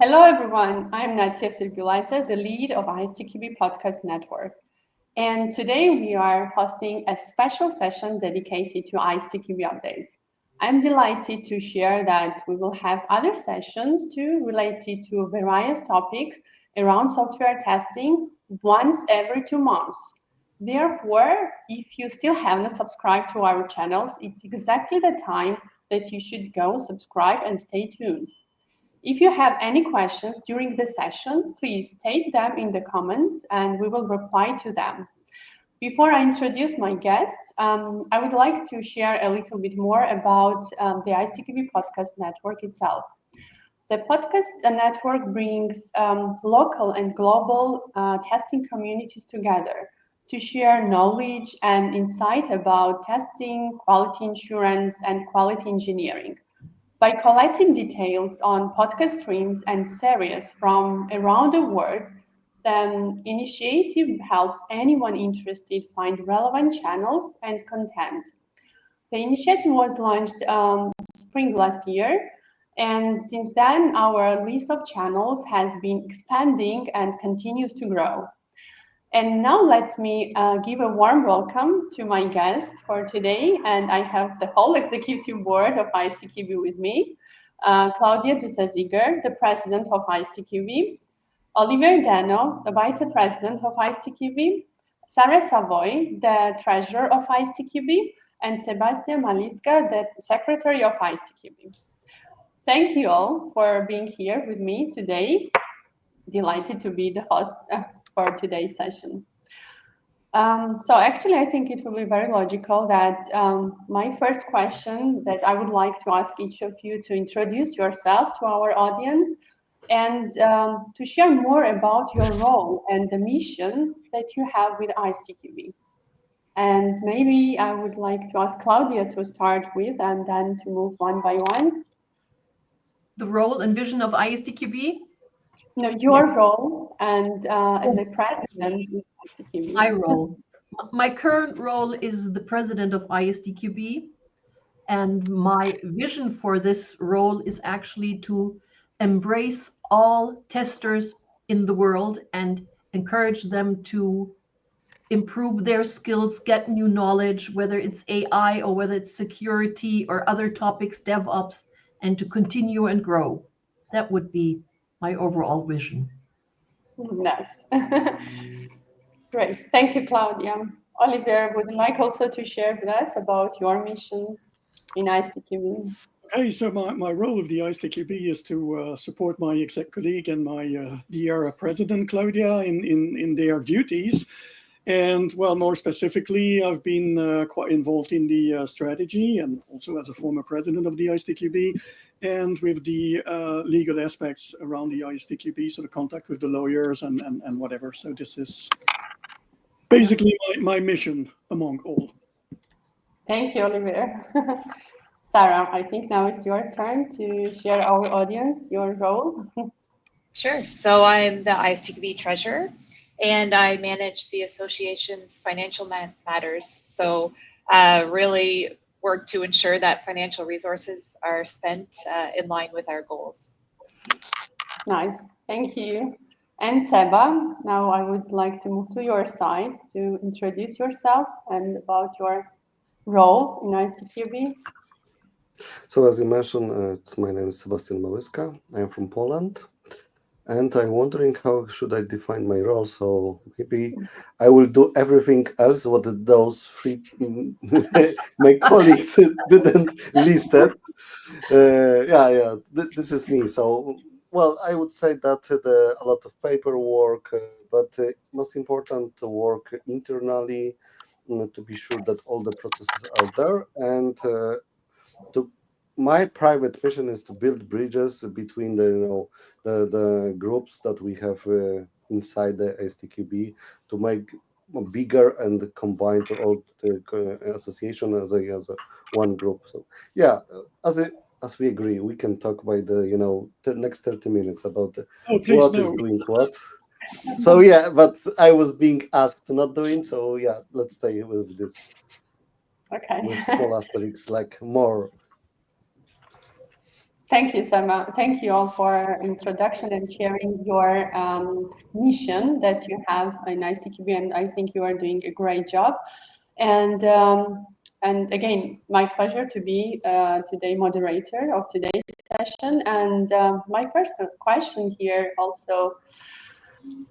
Hello, everyone. I'm Natia Sirgulaitse, the lead of ISTQB Podcast Network. And today we are hosting a special session dedicated to ISTQB updates. I'm delighted to share that we will have other sessions too related to various topics around software testing once every 2 months. Therefore, if you still haven't subscribed to our channels, it's exactly the time that you should go subscribe and stay tuned. If you have any questions during the session, please state them in the comments and we will reply to them. Before I introduce my guests, I would like to share a little bit more about the ISTQB Podcast Network itself. The podcast network brings local and global testing communities together to share knowledge and insight about testing, quality assurance, and quality engineering. By collecting details on podcast streams and series from around the world, the initiative helps anyone interested find relevant channels and content. The initiative was launched spring last year, and since then, our list of channels has been expanding and continues to grow. And now let me give a warm welcome to my guest for today. And I have the whole executive board of ISTQB with me. Claudia Dusa-Ziger, the president of ISTQB. Oliver Dano, the vice president of ISTQB. Sarah Savoy, the treasurer of ISTQB. And Sebastian Maliska, the secretary of ISTQB. Thank you all for being here with me today. Delighted to be the host for today's session. So actually, I think it will be very logical that my first question that I would like to ask each of you to introduce yourself to our audience and to share more about your role and the mission that you have with ISTQB. And maybe I would like to ask Claudia to start with and then to move one by one. The role and vision of ISTQB? No, your role and as a president of ISTQB. My role. My current role is the president of ISTQB, and my vision for this role is actually to embrace all testers in the world and encourage them to improve their skills, get new knowledge, whether it's AI or whether it's security or other topics, DevOps, and to continue and grow. That would be my overall vision. Nice. Great. Thank you, Claudia. Oliver, would you like also to share with us about your mission in ISTQB? Okay, so my role of the ISTQB is to support my exec colleague and my dear president, Claudia, in their duties. And well, more specifically, I've been quite involved in the strategy and also as a former president of the ISTQB and with the legal aspects around the ISTQB, so the contact with the lawyers and whatever. So this is basically my mission among all. Thank you, Oliver. Sarah, I think now it's your turn to share our audience your role. Sure. So I'm the ISTQB treasurer, and I manage the association's financial matters. So really work to ensure that financial resources are spent in line with our goals. Nice. Thank you. And Seba, now I would like to move to your side to introduce yourself and about your role in ISTQB. So as you mentioned, my name is Sebastian Małyska. I'm from Poland. And I'm wondering how should I define my role. So maybe I will do everything else what those three my colleagues didn't list it. This is me. So well, I would say that a lot of paperwork, but most important to work internally to be sure that all the processes are there and my private mission is to build bridges between the groups that we have inside the ISTQB to make bigger and combine to all the association as a one group. So yeah, as we agree, we can talk by the next 30 minutes about what is doing what. So yeah, but I was being asked to not doing. So yeah, let's stay with this. Okay. With small asterisks, like more. Thank you, Sama. Thank you all for introduction and sharing your mission that you have in ISTQB, and I think you are doing a great job. And again, my pleasure to be today moderator of today's session. And my first question here also,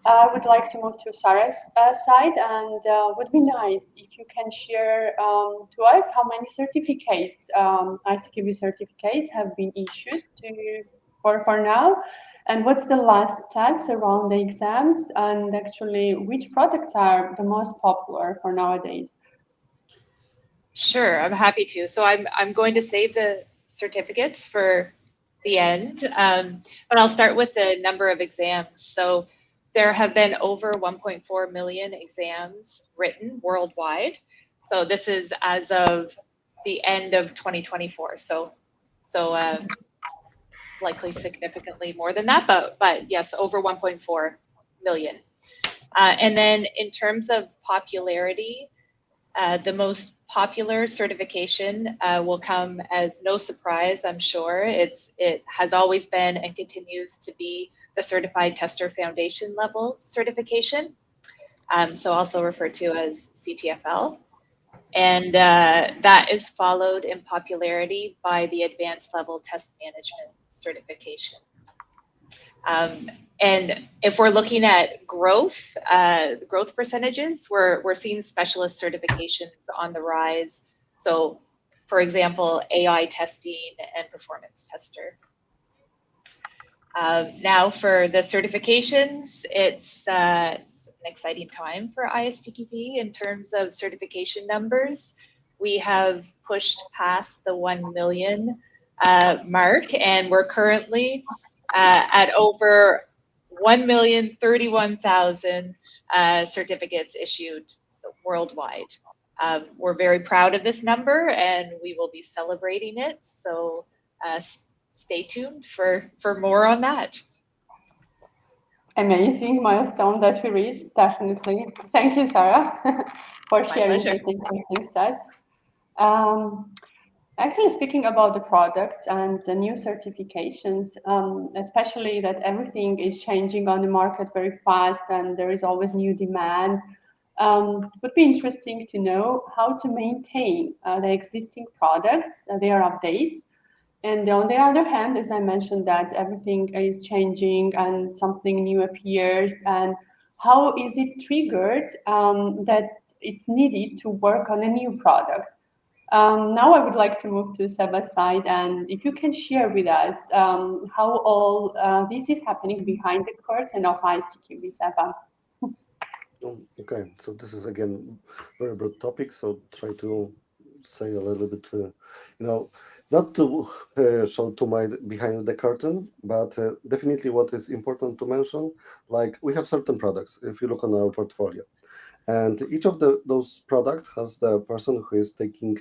I would like to move to Sarah's side, and would be nice if you can share to us how many certificates, ISTQB certificates, have been issued to for now, and what's the last stats around the exams, and actually which products are the most popular for nowadays. Sure, I'm happy to. So I'm going to save the certificates for the end, but I'll start with the number of exams. So there have been over 1.4 million exams written worldwide. So this is as of the end of 2024. So likely significantly more than that, but yes, over 1.4 million. And then in terms of popularity, the most popular certification will come as no surprise, I'm sure. It has always been and continues to be the Certified Tester Foundation level certification, so also referred to as CTFL. And that is followed in popularity by the Advanced Level Test Management certification. And if we're looking at growth percentages, we're seeing specialist certifications on the rise. So, for example, AI testing and performance tester. Now for the certifications, it's an exciting time for ISTQB in terms of certification numbers. We have pushed past the 1 million mark, and we're currently at over 1,031,000 certificates issued, so worldwide. We're very proud of this number, and we will be celebrating it. So stay tuned for more on that. Amazing milestone that we reached, definitely. Thank you, Sarah, for sharing pleasure. these interesting stats. Actually, speaking about the products and the new certifications, especially that everything is changing on the market very fast and there is always new demand, would be interesting to know how to maintain the existing products, their updates. And on the other hand, as I mentioned, that everything is changing and something new appears, and how is it triggered that it's needed to work on a new product? Now I would like to move to Seba's side, and if you can share with us how all this is happening behind the curtain of ISTQB, Seba. Okay, so this is again very broad topic. So try to say a little bit, not to show too much behind the curtain, but definitely what is important to mention, like we have certain products. If you look on our portfolio, and each of those products has the person who is taking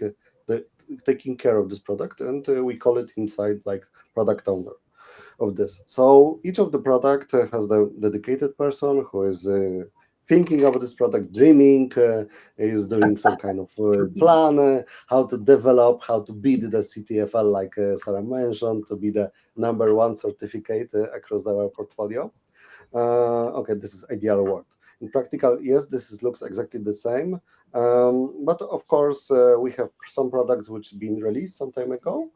care of this product, and we call it inside like product owner of this. So each of the product has the dedicated person who is thinking about this product, dreaming, is doing some kind of plan, how to develop, how to beat the CTFL, like Sarah mentioned, to be the number one certificate across our portfolio. Okay, this is ideal world. In practical, yes, looks exactly the same. But of course, we have some products which have been released some time ago,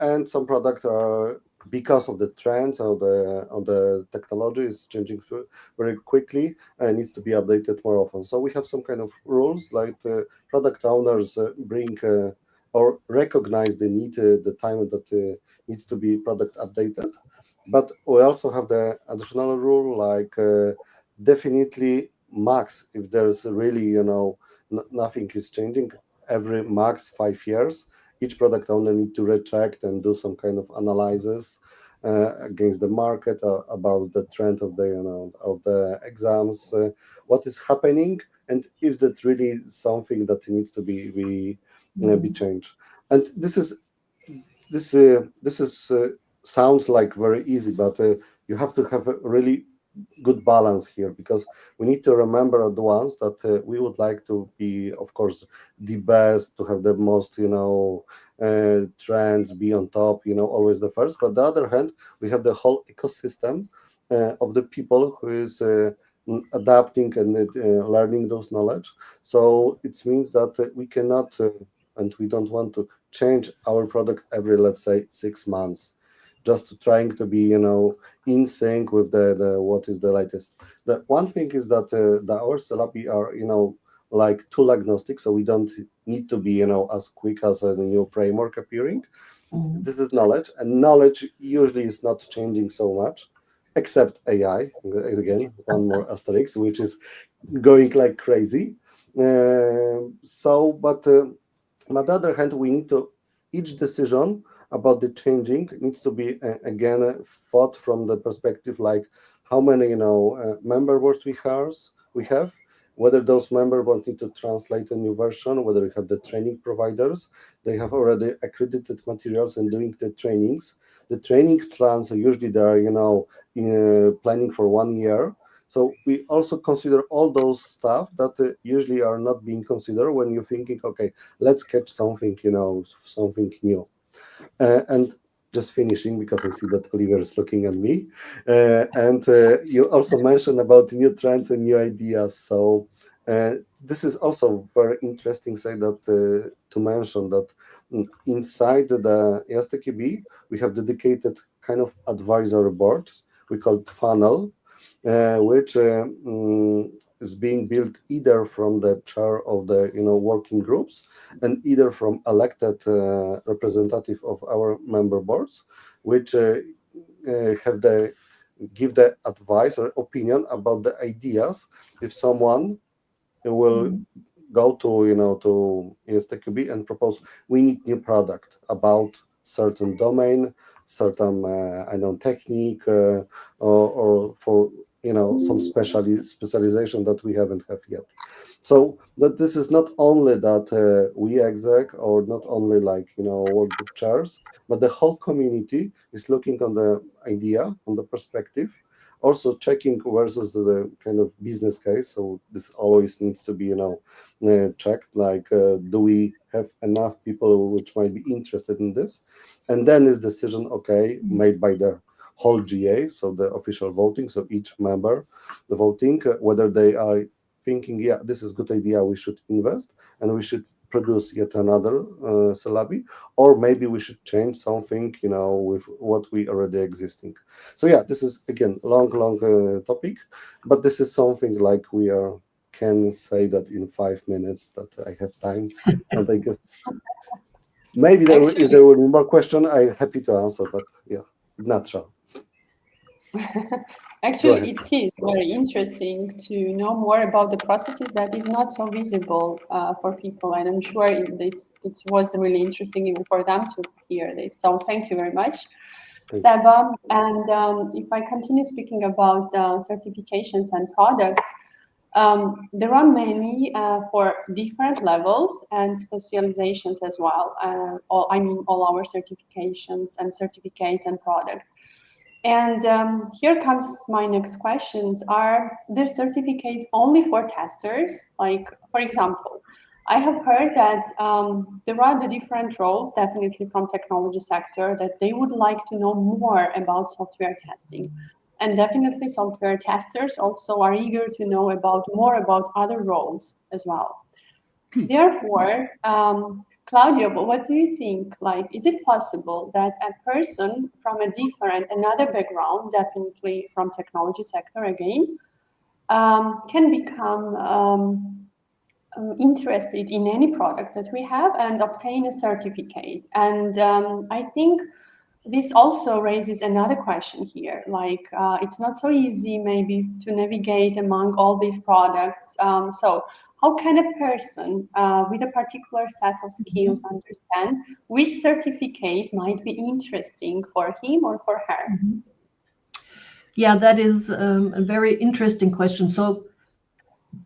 and some products are, because of the trends of the technology is changing very quickly and needs to be updated more often. So we have some kind of rules, like product owners bring or recognize the need, the time that needs to be product updated. But we also have the additional rule, like definitely max, if there's really, nothing is changing, every max 5 years, each product owner need to recheck and do some kind of analysis against the market about the trend of the exams, what is happening, and if that's really something that needs to be changed. And this sounds like very easy, but you have to have a really good balance here, because we need to remember at once that we would like to be, of course, the best, to have the most trends, be on top, always the first. But the other hand, we have the whole ecosystem of the people who is adapting and learning those knowledge. So it means that we cannot and we don't want to change our product every, let's say, 6 months, just trying to be in sync with the what is the latest. The one thing is that our Celabi are like tool agnostic, so we don't need to be as quick as a new framework appearing. This is knowledge, and knowledge usually is not changing so much, except AI. Again, one more asterisk, which is going like crazy. But on the other hand, we need to, each decision about the changing needs to be again thought from the perspective like how many member boards we have, whether those member boards need to translate a new version, whether we have the training providers, they have already accredited materials and doing the trainings. The training plans are usually they are planning for 1 year. So we also consider all those stuff that usually are not being considered when you're thinking, okay, let's catch something, something new. And just finishing, because I see that Oliver is looking at me. You also mentioned about new trends and new ideas. So this is also very interesting, say that to mention that inside the ISTQB, we have dedicated kind of advisory board. We call it funnel, which is being built either from the chair of the working groups and either from elected representative of our member boards, which give the advice or opinion about the ideas. If someone will go to ISTQB and propose we need new product about certain domain, certain technique, or for some specialization that we haven't have yet. So that this is not only that we exec or not only like work group chairs, but the whole community is looking on the idea, on the perspective, also checking versus the kind of business case. So this always needs to be checked, like do we have enough people which might be interested in this, and then is decision made by the whole GA, so the official voting, so each member the voting whether they are thinking, yeah, this is a good idea, we should invest and we should produce yet another Celabi, or maybe we should change something with what we already existing. So yeah, this is again long topic, but this is something like we can say that in 5 minutes that I have time. And I guess maybe if there will be more question, I'm happy to answer, but yeah, in nutshell. Actually, it is very interesting to know more about the processes that is not so visible for people, and I'm sure it was really interesting even for them to hear this. So thank you very much, Seba. And if I continue speaking about certifications and products, there are many for different levels and specializations as well. All our certifications and certificates and products. And here comes my next questions. Are there certificates only for testers? Like, for example, I have heard that there are the different roles, definitely from technology sector, that they would like to know more about software testing. And definitely software testers also are eager to know more about other roles as well. Therefore, Claudio, what do you think? Like, is it possible that a person from another background, definitely from technology sector again, can become interested in any product that we have and obtain a certificate? And I think this also raises another question here. Like, it's not so easy maybe to navigate among all these products. So how can a person with a particular set of skills understand which certificate might be interesting for him or for her? Yeah, that is a very interesting question. So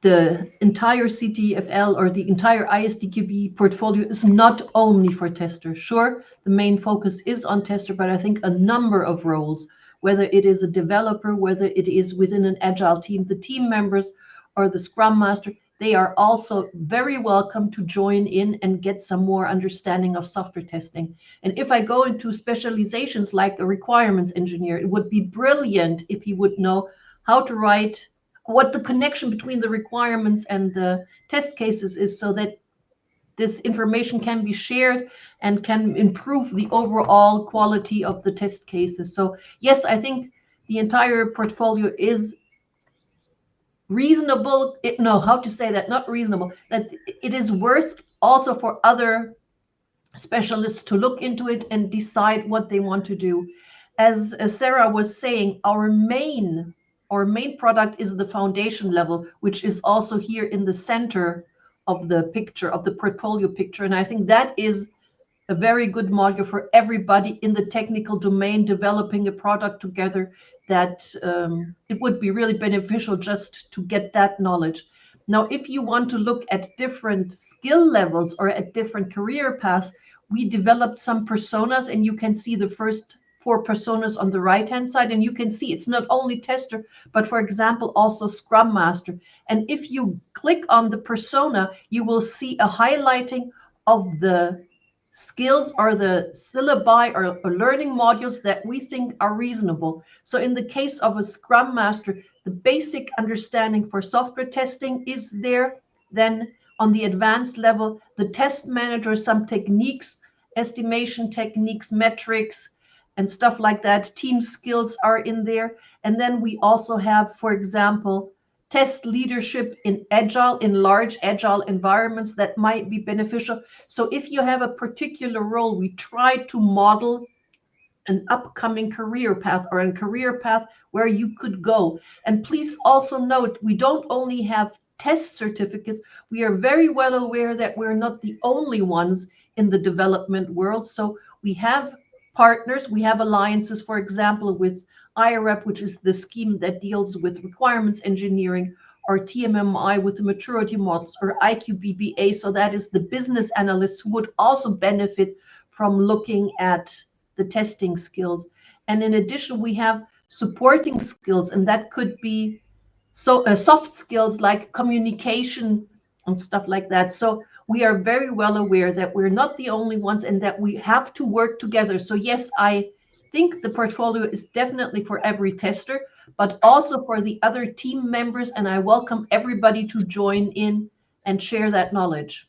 the entire CTFL or the entire ISTQB portfolio is not only for testers. Sure, the main focus is on tester, but I think a number of roles, whether it is a developer, whether it is within an agile team, the team members or the scrum master, they are also very welcome to join in and get some more understanding of software testing. And if I go into specializations like a requirements engineer, it would be brilliant if he would know how to write, what the connection between the requirements and the test cases is, so that this information can be shared and can improve the overall quality of the test cases. So yes, I think the entire portfolio is reasonable. Not reasonable, that it is worth also for other specialists to look into it and decide what they want to do. As Sarah was saying, our main product is the foundation level, which is also here in the center of the picture, of the portfolio picture. And I think that is a very good module for everybody in the technical domain developing a product together, that it would be really beneficial just to get that knowledge. Now, if you want to look at different skill levels or at different career paths, we developed some personas, and you can see the first 4 personas on the right-hand side, and you can see it's not only tester, but for example, also Scrum Master. And if you click on the persona, you will see a highlighting of the skills or the syllabi or learning modules that we think are reasonable. So in the case of a Scrum Master, the basic understanding for software testing is there. Then on the advanced level, the test manager, some techniques, estimation techniques, metrics, and stuff like that. Team skills are in there. And then we also have, for example, test leadership in large agile environments that might be beneficial. So if you have a particular role, we try to model an upcoming career path or a career path where you could go. And please also note, we don't only have test certificates. We are very well aware that we're not the only ones in the development world. So we have partners, we have alliances, for example, with IREP, which is the scheme that deals with requirements engineering, or TMMI with the maturity models, or IQBBA, so that is the business analysts who would also benefit from looking at the testing skills. And in addition, we have supporting skills, and that could be soft skills like communication and stuff like that. So we are very well aware that we're not the only ones and that we have to work together. So yes, I think the portfolio is definitely for every tester, but also for the other team members. And I welcome everybody to join in and share that knowledge.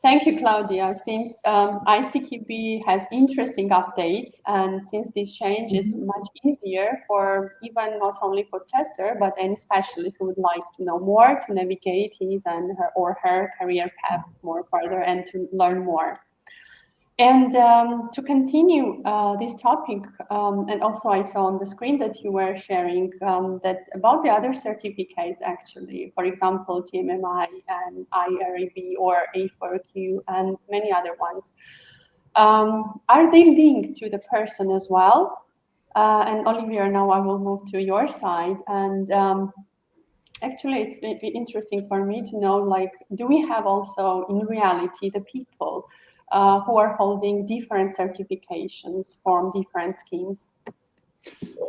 Thank you, Claudia. Since ISTQB has interesting updates, and since this change, it's much easier for even not only for tester, but any specialist who would like to know more, to navigate his and her career path more further and to learn more. And to continue this topic, and also I saw on the screen that you were sharing that about the other certificates, actually, for example, TMMI and IREB or A4Q and many other ones. Are they linked to the person as well? And Olivier, now I will move to your side. And actually, it's interesting for me to know, like, do we have also in reality the people who are holding different certifications from different schemes?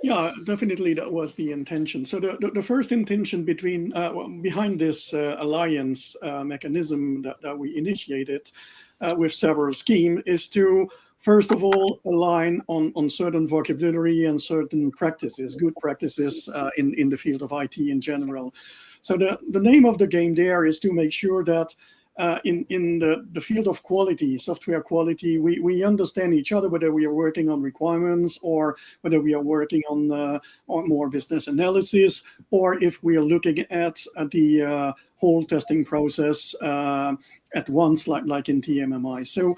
Yeah, definitely that was the intention. So the first intention behind this alliance mechanism that we initiated with several schemes is to, first of all, align on certain vocabulary and certain practices, good practices in the field of IT in general. So the name of the game there is to make sure that in the field of quality, software quality, we understand each other, whether we are working on requirements or whether we are working on more business analysis, or if we are looking at the whole testing process at once, like in TMMI. So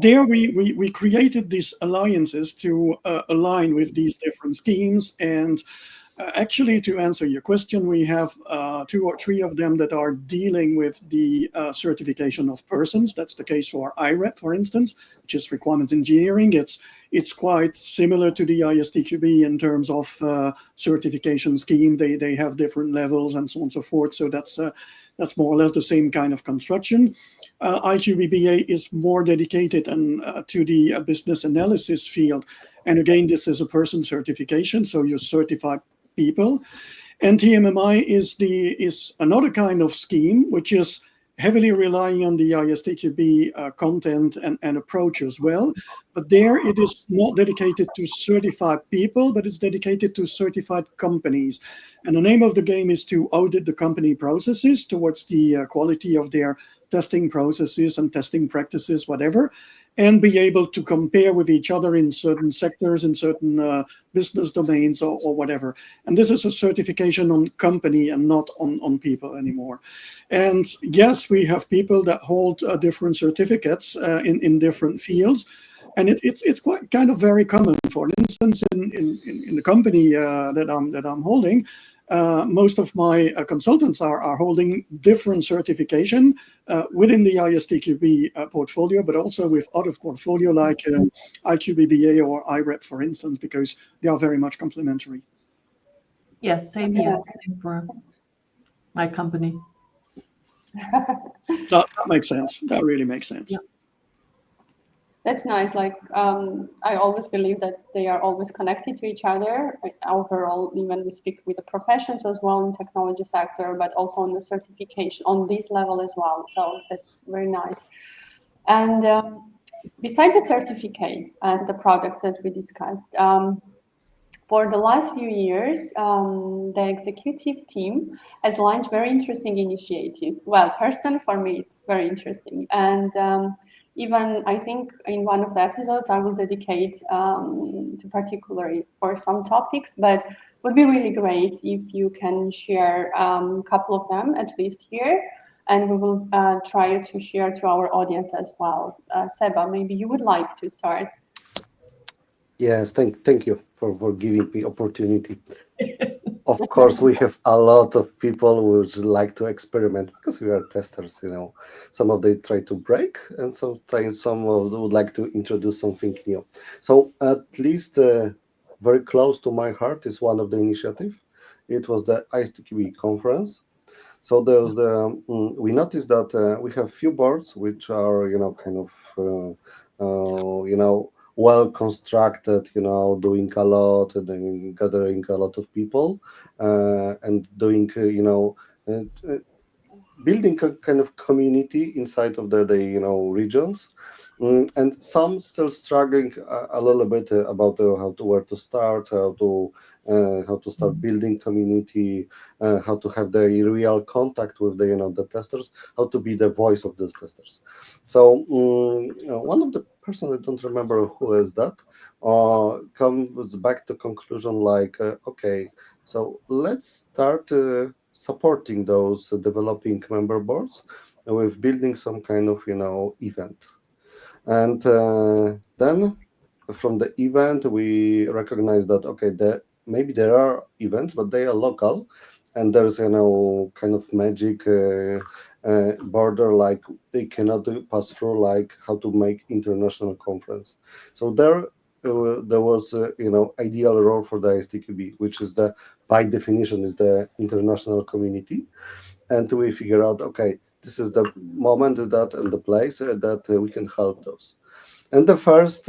there we created these alliances to align with these different schemes. And actually, to answer your question, we have 2 or 3 of them that are dealing with the certification of persons. That's the case for IREP, for instance, which is requirements engineering. It's quite similar to the ISTQB in terms of certification scheme. They have different levels and so on and so forth. So that's more or less the same kind of construction. IQBBA is more dedicated to the business analysis field. And again, this is a person certification, so you certify people. And TMMI is another kind of scheme, which is heavily relying on the ISTQB content and approach as well. But there it is not dedicated to certified people, but it's dedicated to certified companies. And the name of the game is to audit the company processes towards the quality of their testing processes and testing practices, whatever, and be able to compare with each other in certain sectors, in certain business domains or whatever. And this is a certification on company and not on people anymore. And yes, we have people that hold different certificates in different fields. And it's quite kind of very common. For instance, in the company that I'm holding, most of my consultants are holding different certification within the ISTQB portfolio, but also with other portfolio like IQBBA or IREP, for instance, because they are very much complementary. Yes, same here. Same for my company. That makes sense. That really makes sense. Yeah. That's nice. Like, I always believe that they are always connected to each other. Overall, even we speak with the professions as well in technology sector, but also on the certification on this level as well. So that's very nice. And besides the certificates and the products that we discussed, for the last few years, the executive team has launched very interesting initiatives. Well, personally, for me, it's very interesting. And even I think in one of the episodes, I will dedicate to particularly for some topics, but it would be really great if you can share a couple of them at least here. And we will try to share to our audience as well. Seba, maybe you would like to start. Yes, thank you for giving me opportunity. Of course, we have a lot of people who would like to experiment because we are testers, Some of they try to break, and sometimes some would like to introduce something new. So at least very close to my heart is one of the initiative. It was the ISTQB conference. So there's we noticed that we have few boards which are kind of well constructed, doing a lot and then gathering a lot of people and doing building a kind of community inside of the regions. And some still struggling a little bit about where to start, how to start building community, how to have the real contact with the testers, how to be the voice of those testers. So one of the person, I don't remember who is that, comes back to conclusion like, okay, so let's start supporting those developing member boards with building some kind of event. And then from the event, we recognize that, okay, maybe there are events, but they are local. And there's, kind of magic border, like they cannot pass through, like how to make international conference. So there was, ideal role for the ISTQB, which is by definition, is the international community. And we figure out, okay, this is the moment that and the place that we can help those. And the first,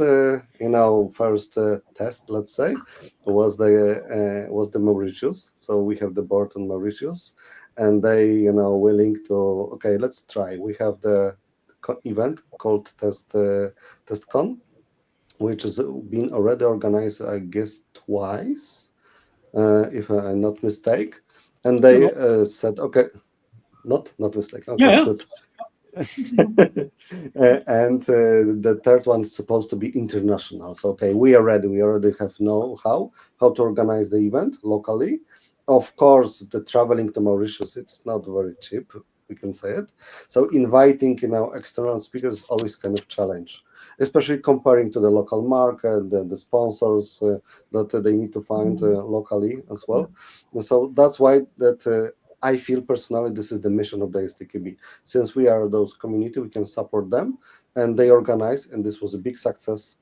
test, let's say, was the Mauritius. So we have the board on Mauritius, and they, willing to, okay, let's try. We have the event called TestCon, which has been already organized, I guess, twice, if I'm not mistaken. And they said, okay. Not mistake. Okay, Yeah. good. And the third one is supposed to be international. So okay, we are ready. We already have know-how to organize the event locally. Of course, the traveling to Mauritius, it's not very cheap. We can say it. So inviting external speakers is always kind of challenge, especially comparing to the local market, the sponsors that they need to find locally as well. And so that's why that. I feel personally this is the mission of the ISTQB. Since we are those community, we can support them, and they organize, and this was a big success.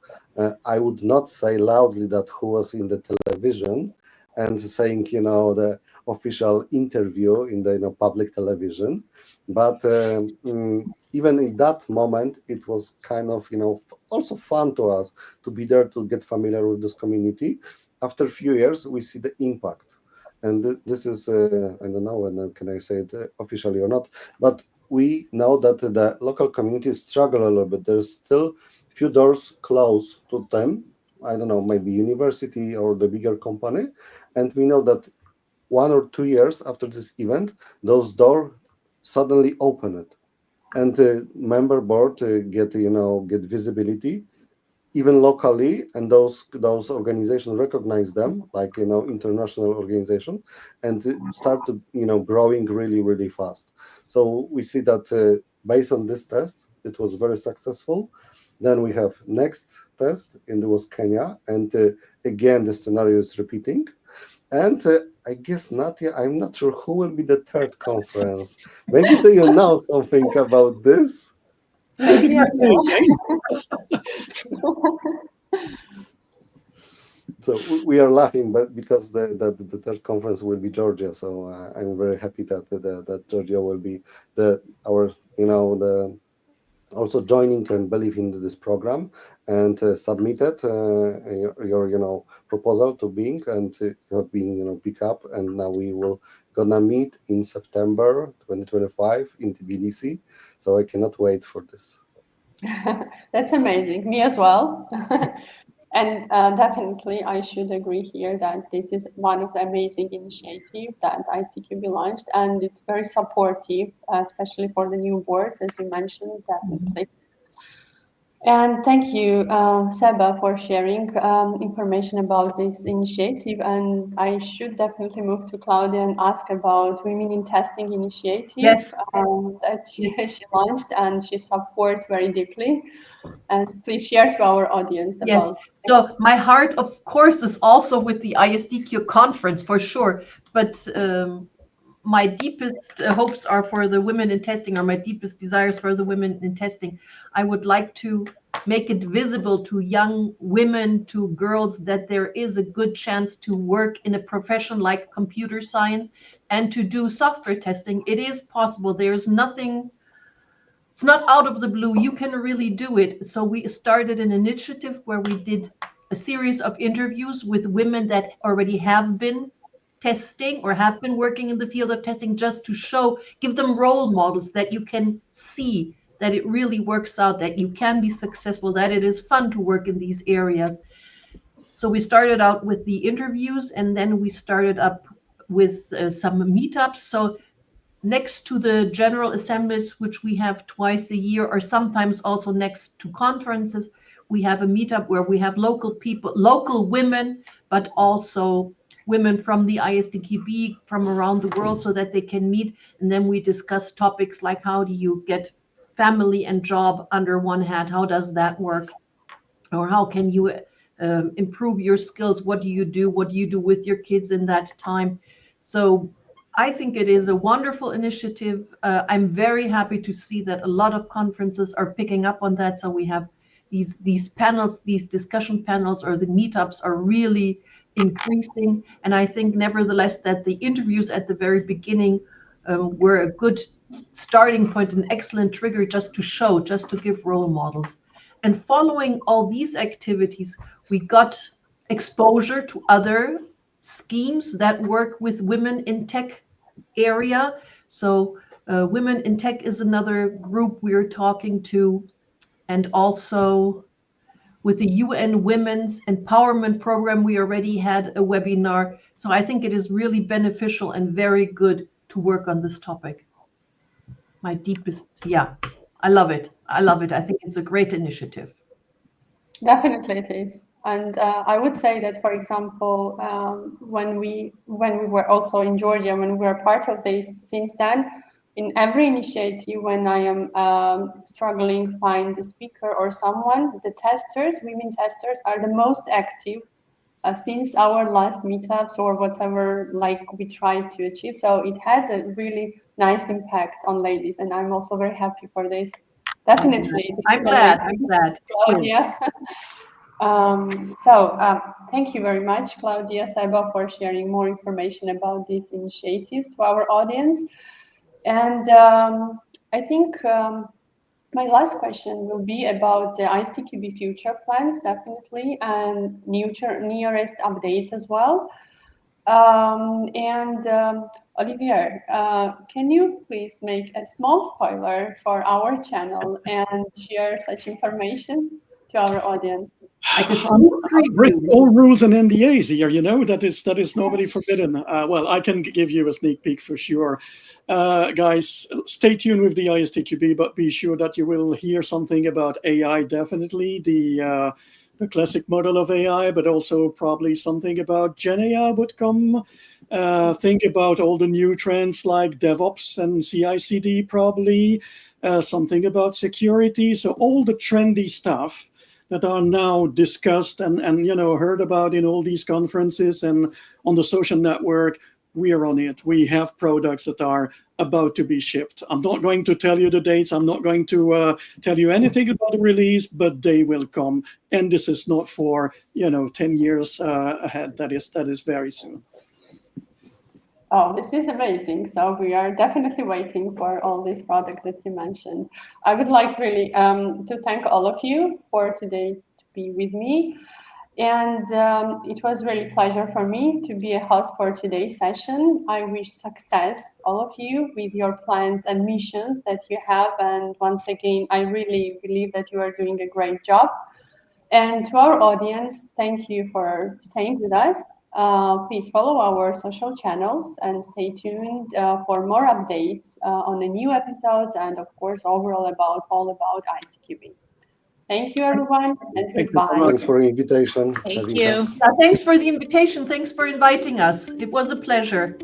I would not say loudly that who was in the television and saying, the official interview in the public television, but even in that moment, it was kind of, also fun to us to be there to get familiar with this community. After a few years, we see the impact. and this is I don't know, and can I say it officially or not, but we know that the local communities struggle a little bit. There's still few doors closed to them. I don't know, maybe university or the bigger company, and we know that 1 or 2 years after this event, those doors suddenly open it, and the member board get visibility even locally, and those organizations recognize them like international organization, and start to growing really really fast. So we see that based on this test, it was very successful. Then we have next test, and it was Kenya, and again the scenario is repeating. And I guess, Nadia, I'm not sure who will be the third conference. Maybe do you know something about this? What did Maybe you I say again? So we are laughing, but because the third conference will be Georgia, so I'm very happy that Georgia will be our the also joining and believe in this program, and submitted your proposal to Bing, and you have been pick up, and now we will gonna meet in September 2025 in Tbilisi. So I cannot wait for this. That's amazing. Me as well. And definitely, I should agree here that this is one of the amazing initiatives that ISTQB launched, and it's very supportive, especially for the new boards, as you mentioned, definitely. And thank you, Seba, for sharing information about this initiative. And I should definitely move to Claudia and ask about Women in Testing initiative Yes. that she launched and she supports very deeply. And please share to our audience Yes. about. So my heart, of course, is also with the ISTQ conference for sure. But my deepest hopes are for the women in testing, or my deepest desires for the women in testing. I would like to make it visible to young women, to girls, that there is a good chance to work in a profession like computer science and to do software testing. It is possible. There's nothing, it's not out of the blue. You can really do it. So we started an initiative where we did a series of interviews with women that already have been testing or have been working in the field of testing, just to show, give them role models that you can see that it really works out, that you can be successful, that it is fun to work in these areas. So we started out with the interviews, and then we started up with some meetups. So next to the general assemblies, which we have twice a year, or sometimes also next to conferences, we have a meetup where we have local people, local women, but also women from the ISTQB from around the world, so that they can meet. And then we discuss topics like, how do you get family and job under one hat? How does that work? Or how can you improve your skills? What do you do? What do you do with your kids in that time? So I think it is a wonderful initiative. I'm very happy to see that a lot of conferences are picking up on that. So we have these panels, these discussion panels, or the meetups are really increasing. And I think nevertheless that the interviews at the very beginning were a good starting point, an excellent trigger, just to show, just to give role models. And following all these activities, we got exposure to other schemes that work with women in tech area. So Women in Tech is another group we're talking to, and also with the UN Women's Empowerment Program, we already had a webinar. So I think it is really beneficial and very good to work on this topic. My deepest, yeah, I love it. I love it. I think it's a great initiative. Definitely it is. And I would say that, for example, when we were also in Georgia, when we were part of this, since then, in every initiative, when I am struggling find a speaker or someone, the testers, women testers, are the most active since our last meetups or whatever like we tried to achieve. So it had a really nice impact on ladies, and I'm also very happy for this. Definitely. I'm glad. I'm glad. Claudia. Thank you very much, Claudia, Seba, for sharing more information about these initiatives to our audience. And I think my last question will be about the ISTQB future plans, definitely, and nearest updates as well. Olivier, can you please make a small spoiler for our channel and share such information to our audience? Like a I'm sneak breaking preview. all rules and NDAs here. That is nobody forbidden. Well, I can give you a sneak peek for sure. Guys, stay tuned with the ISTQB, but be sure that you will hear something about AI. Definitely the classic model of AI, but also probably something about Gen AI would come. Think about all the new trends like DevOps and CI/CD, probably something about security. So all the trendy stuff that are now discussed and heard about in all these conferences and on the social network. We are on it. We have products that are about to be shipped. I'm not going to tell you the dates. I'm not going to tell you anything about the release, but they will come. And this is not for 10 years ahead. That is very soon. Oh, this is amazing. So we are definitely waiting for all these products that you mentioned. I would like really to thank all of you for today to be with me. And it was really a pleasure for me to be a host for today's session. I wish success, all of you, with your plans and missions that you have. And once again, I really believe that you are doing a great job. And to our audience, thank you for staying with us. Please follow our social channels and stay tuned for more updates on the new episodes and, of course, overall all about ISTQB. Thank you, everyone, and Thank you goodbye. so much. Thanks for the invitation. Thank having you. us. Thanks for the invitation. Thanks for inviting us. It was a pleasure.